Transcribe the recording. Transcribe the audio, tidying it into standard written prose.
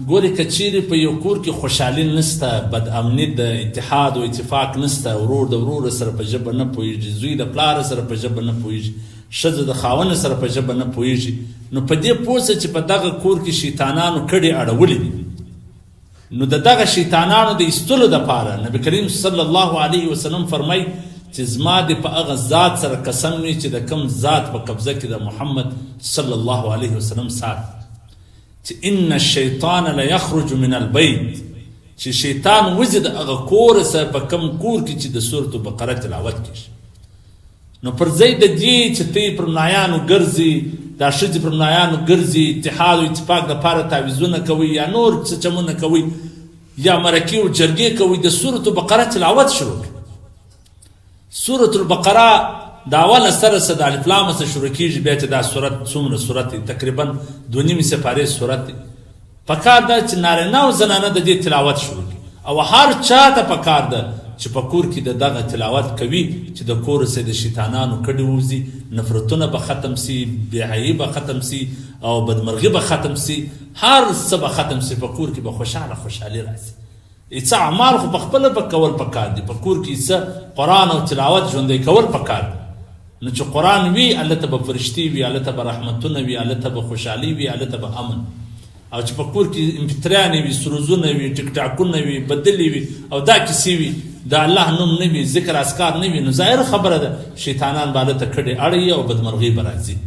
ګورې که چیرې په یو کور کې خوشحالي نسته، بد امني د اتحاد او اتفاق نسته، ورور د ورور سره په ژبه نه پوهېږي، زوی د پلار سره په ژبه نه پوهېږي، ښځه د خاوند سره په ژبه نه پوهېږي، نو په دې پوه شه چې په دغه کور کې شیطانانو کډې اړولې دي. نو د دغه شیطانانو د ایستلو دپاره نبي کریم صلی الله علیه وسلم فرمایي چې زما د په هغه ذات سره قسم وي چې د کوم ذات په قبضه کې د محمد صلی الله علیه وسلم سات چې ان الشیطان لیخرج من البیت، چې شیطان وځي د هغه کور سره په کوم کور کې چې د سورة بقره تلاوت کېږي. نو پر ځای د دې چې ته پر ملایانو ګرځي، دا ښځې پر ملایانو ګرځي، اتحاد او اتفاق دپاره تعویضونه کوي یا نور څه چمونه کوي یا مرکې او جرګې کوي، د سورة بقره تلاوت شروع کړي. سورة البقره د اوله سره څه د الف لام څخه شروع کېږي، بیا چې دا سورت څومره سورت دی، تقریبا 2.5 سپارې سورت دی. پکار ده چې نارینه او زنانه د دې تلاوت شروع کړي، او هر چا ته پکار ده چې په کور کې د دغه تلاوت کوي چې د کور څخه د شیطانانو کډې ووځي، نفرتونه به ختم سي، بېحیایي به ختم سي، او بدمرغي به ختم سي، هر څه به ختم سي، په کور کې به خوشحالي راسي. څه اعمال خو پخپله به کول پکار دي، په کور کې څه قرآن او تلاوت ژوندی کول پکار دي. نو چې قرآن وي هلته به فرشتې وي، هلته به رحمتونه وي، هلته به خوشحالي وي، هلته به امن. او چې په کور کې امپتریانې وي، سروزونه وي، ټیک ټاکونه وي، بدلې وي او دا کیسې وي، د الله نوم نه وي، ذکر اذکار نه وي، نو ظاهر خبره ده شیطانان به هلته کډې اړوي او بدمرغۍ به راځي.